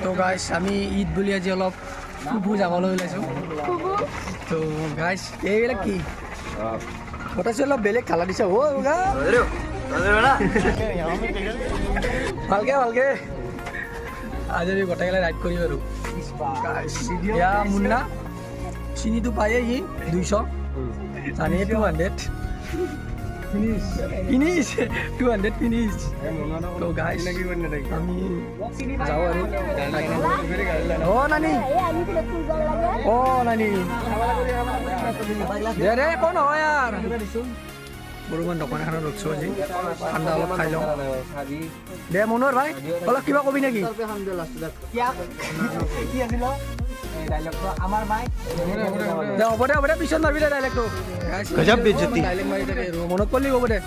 তো গাইছ আমি ঈদ বুলি আজি অলপ ফুফু যাবলৈ ওলাইছোঁ তো গাইছ এইবিলাক কি ফটাইছোঁ অলপ বেলেগ কালাৰ দিছে ভালকে ভালকে আজি আমি গোটেইকেইটা ৰাইড কৰিম আৰু এয়া মুন্না চিনিটো পায়ে সি 200 জানে 200 finish 200 finish তো গাইস আমি যাও আৰু ও নানি দে কোন হয় यार বৰুমান দোকান এখনত ৰখছো আজি ঠাণ্ডা অলপ খাই লওঁ দে মনোহৰ ভাই অলপ কিবা কবি নেকি কি আছিল ডাইলগটো আমাৰ ভাই দে হ'ব দে পিছত মাৰিবি দে ডাইলগটো গজব বেজতি ডাইলগ মাৰি দে মনত পৰলি হ'ব দে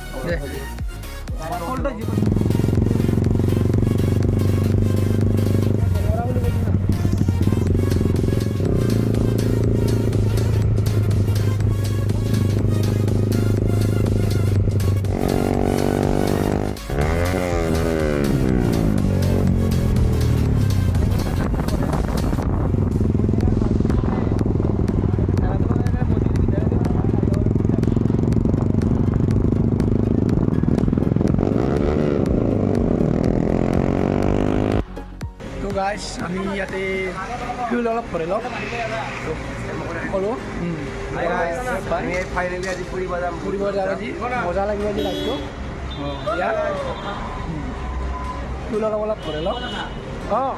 গাইছ আমি ইয়াতে ফিউল অলপ ভৰাই লওঁ ক'লোঁ ফাইনেলি আজি ফুৰিব যাম আজি মজা লাগিব আজি লাইফটো ইয়াত ফিউল অলপ ভৰাই লওঁ অঁ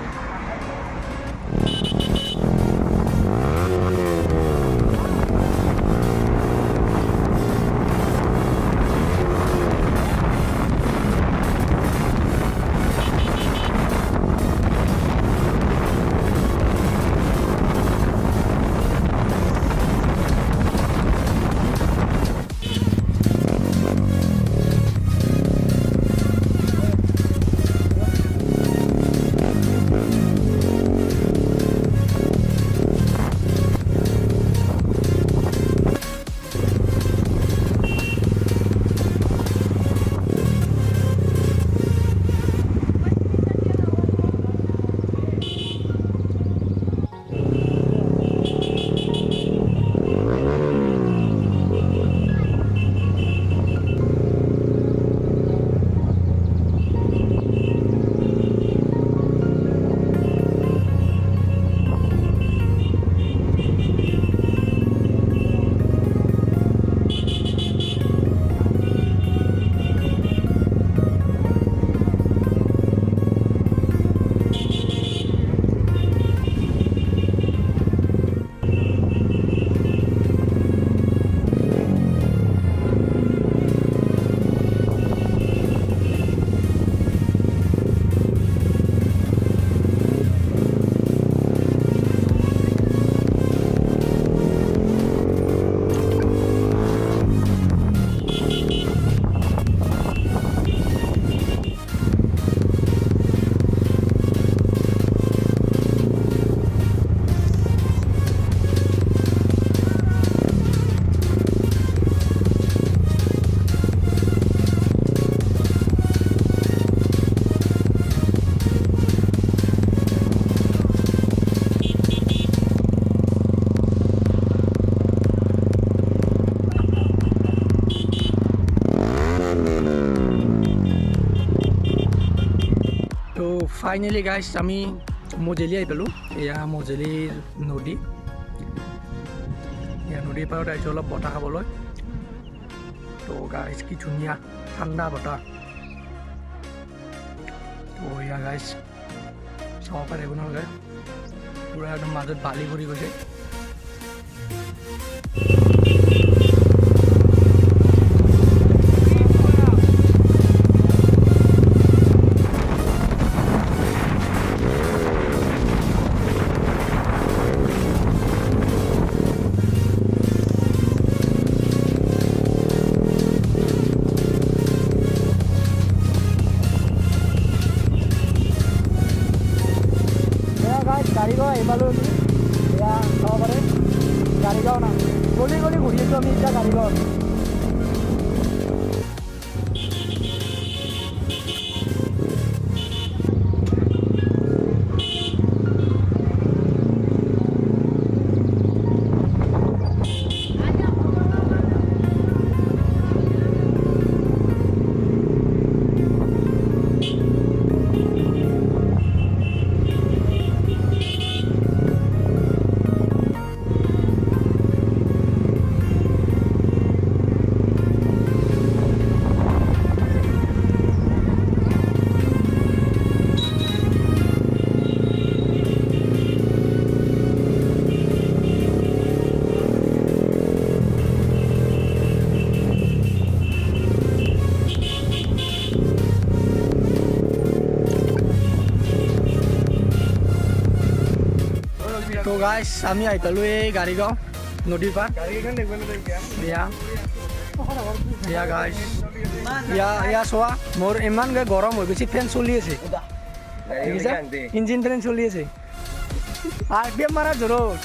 ফাইনেলি গাইছ আমি মজেলি আহি পালোঁ এয়া মজেলিৰ নদী এয়া নদীৰ পাৰত আহিছোঁ অলপ বতাহ খাবলৈ তো গাইছ কি ধুনীয়া ঠাণ্ডা বতাহ তো এয়া গাইছ চাব পাৰে আপোনালোকে পূৰা একদম মাজত বালি ভৰি গৈছে গাড়ীগাঁও এইফালে এয়া চাব পাৰে গাড়ীগাঁও না গলি গলি ঘূৰি আছোঁ আমি এতিয়া গাড়ীগাঁও তো গাইছ আমি আহি পালোঁ এই গাড়ীগাঁও নদীৰ পাৰ ইয়া গাইছ ইয়া চোৱা মোৰ ইমানকৈ গৰম হৈ গৈছে ফেন চলি আছে দেখিছা ইঞ্জিন ফেন চলি আছে RPM মাৰা জোৰত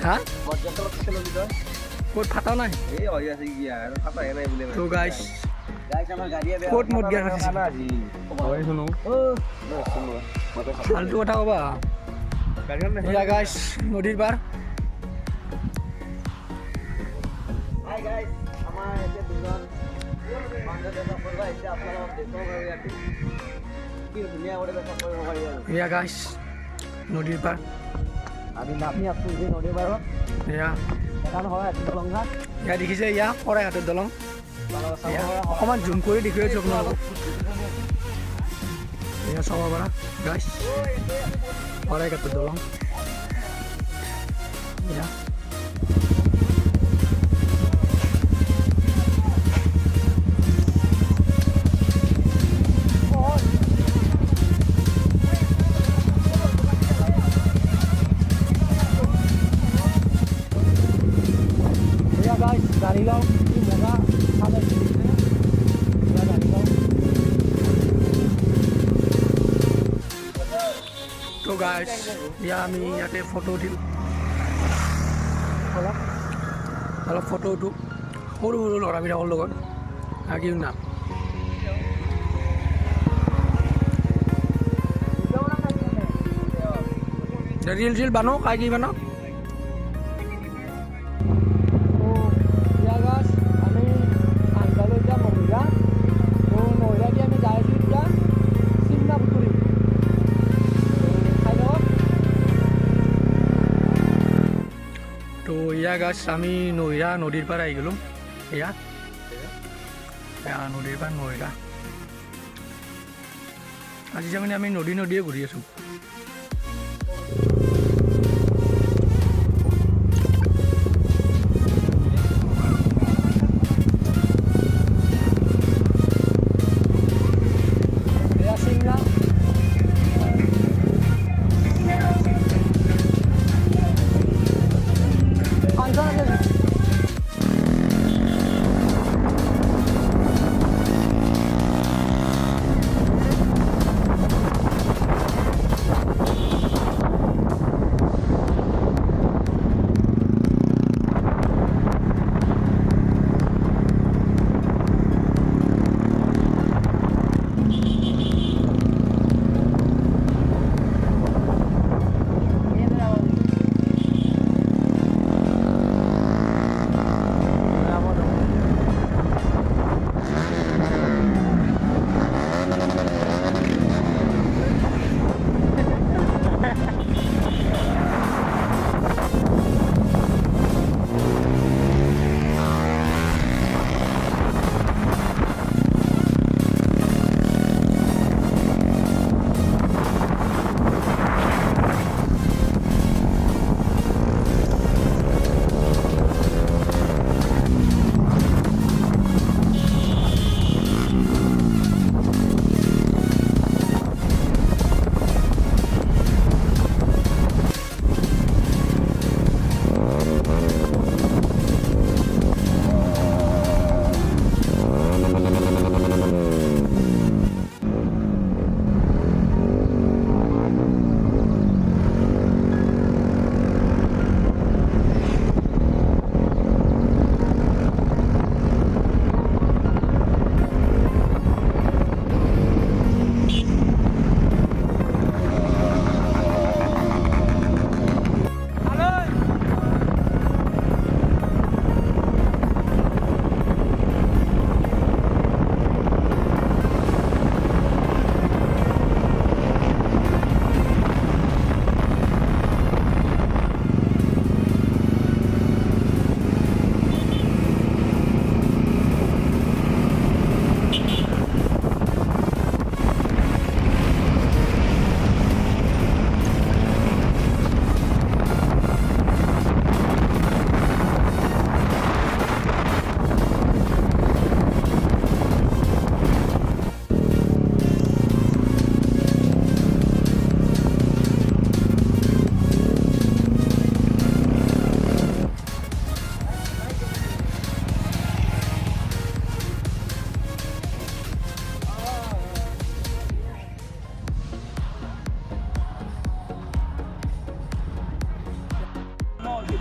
হা ক'ত ফাটা নাই তো গাইছ ক'ত মুড গিয়াৰ ফাল্টু কথা ক'বা এয়া গাইছ নদীৰ পাৰ এয়া গাইছ নদীৰ পাৰ আমি নামি আছোঁ যে নদীৰ পাৰত এয়া এখন হয় দলংঘাট এয়া দেখিছে এয়া শৰাইঘাটৰ দলং অকণমান জুম কৰি দেখি আছোঁ আপোনালোকক এয়া চাব পাৰা গাইছ শৰাইঘাটৰ দলং এয়া গাড়ীগাঁও কি মজা চালে গাড়ীগাঁও তো গাইছ ইয়া আমি ইয়াতে ফটো উঠিম অলপ ফটো উঠো সৰু সৰু ল'ৰাবিলাকৰ লগত কি নাম ৰিল চিল বানো কাই কি বানো তো ইয়া গাছ আমি নৈৰা নদীৰ পাৰ আহি গ'লোঁ এয়া নদীৰ পাৰ নৈৰা আজি তাৰমানে আমি নদীয়ে ঘূৰি আছোঁ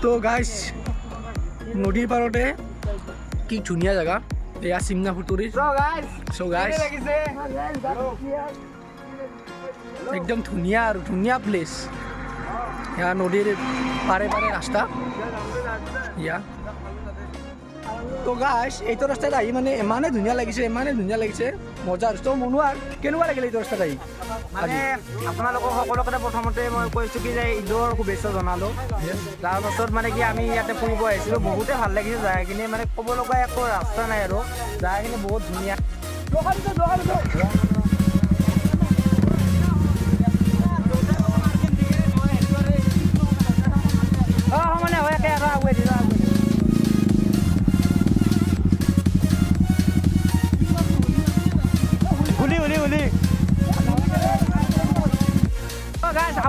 তো গাইছ নদীৰ পাৰতে কি ধুনীয়া জেগা এয়া চিমনা ফুটুৰি চ' গাইছ একদম ধুনীয়া আৰু ধুনীয়া প্লেচ এয়া নদীৰ পাৰে পাৰে ৰাস্তা ইয়া তো গাইছ এইটো ৰাস্তাত আহি মানে ইমানেই ধুনীয়া লাগিছে মজা আৰু তো মনোৱাৰ কেনেকুৱা লাগিলে এইটো ৰাস্তাত আহি মানে আপোনালোকক সকলোকে প্ৰথমতে মই কৈছোঁ কি যে ঈদৰ শুভেচ্ছা জনালোঁ তাৰপাছত মানে কি আমি ইয়াতে ফুৰিব আহিছিলোঁ বহুতে ভাল লাগিছে জেগাখিনি মানে ক'ব লগা একো ৰাস্তা নাই আৰু জেগাখিনি বহুত ধুনীয়া মানে হয় একে আৰু আগুৱাই দিলোঁ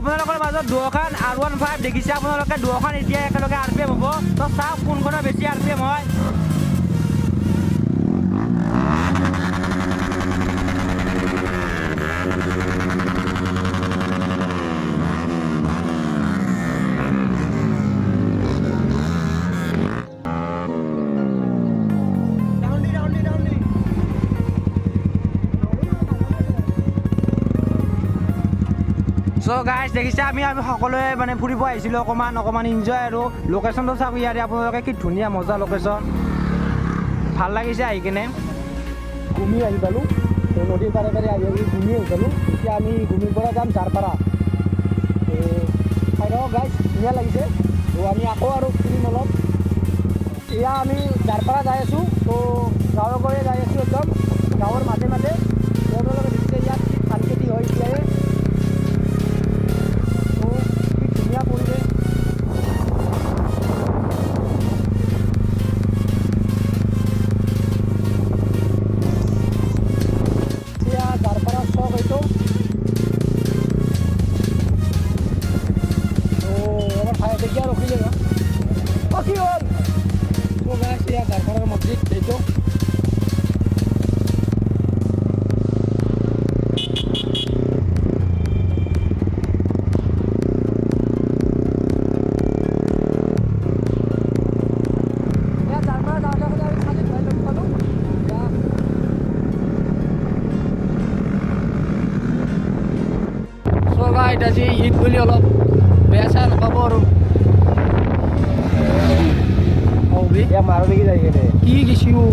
আপোনালোকৰ মাজত দুখন R15 দেখিছে আপোনালোকে দুখন এতিয়া একেলগে RPM হ'ব তো চাওক কোনখনৰ বেছি RPM হয় চ' গাইজ দেখিছে আমি সকলোৱে মানে ফুৰিব আহিছিলোঁ অকণমান ইনজয় আৰু লোকেশ্যনটো চাওক ইয়াৰে আপোনালোকে কি ধুনীয়া মজা লোকেশ্যন ভাল লাগিছে আহি কিনে ঘূমি আহি পালোঁ তো নদীৰ পাৰে পাৰে আহি ঘূমি আহি পালোঁ এতিয়া আমি ঘূমিৰ পৰা যাম জাৰপাৰা ঠাইডোখৰ গাইজ ধুনীয়া লাগিছে তো আমি আকৌ আৰু ফুৰিম অলপ এয়া আমি জাৰপাৰা যাই আছোঁ তো গাঁৱে গাঁৱে যাই আছোঁ একদম গাঁৱৰ মাজে মাজে তেওঁলোকে দেখিছে ইয়াত কি ধান খেতি হয় এতিয়াই ধুনীয়া পৰিৱেশ এতিয়া জাৰপাৰা চক এইটো এবাৰ খাই এতিয়া ৰখিলে কি হ'ল এতিয়া জাৰপাৰাৰ মছজিদ এইটো আজি ঈদ বুলি অলপ বেয়া চেয়া নাপাব আৰু মাৰো নেকি যাই কিনে কি গেছিও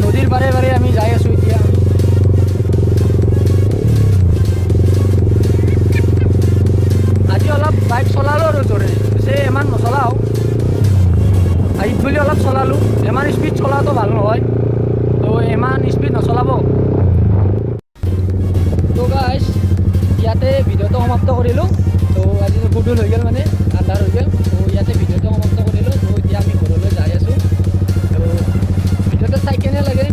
নদীৰ বাৰে বাৰে আমি যাই আছোঁ এতিয়া আজি অলপ বাইক চলালোঁ আৰু জোৰে পিছে ইমান নচলাওঁ ঈদ বুলি অলপ চলালোঁ ইমান স্পীড চলাটো ভাল নহয় তো ইমান স্পীড নচলাব তো গাইজ ইয়াতে ভিডিঅ'টো সমাপ্ত কৰিলোঁ তো আজি গধূল হৈ গ'ল মানে আন্ধাৰ হৈ গ'ল তো ইয়াতে ভিডিঅ'টো সমাপ্ত কৰিলোঁ তো এতিয়া আমি ঘৰলৈ যাই আছোঁ তো ভিডিঅ'টো চাই কেনে লাগে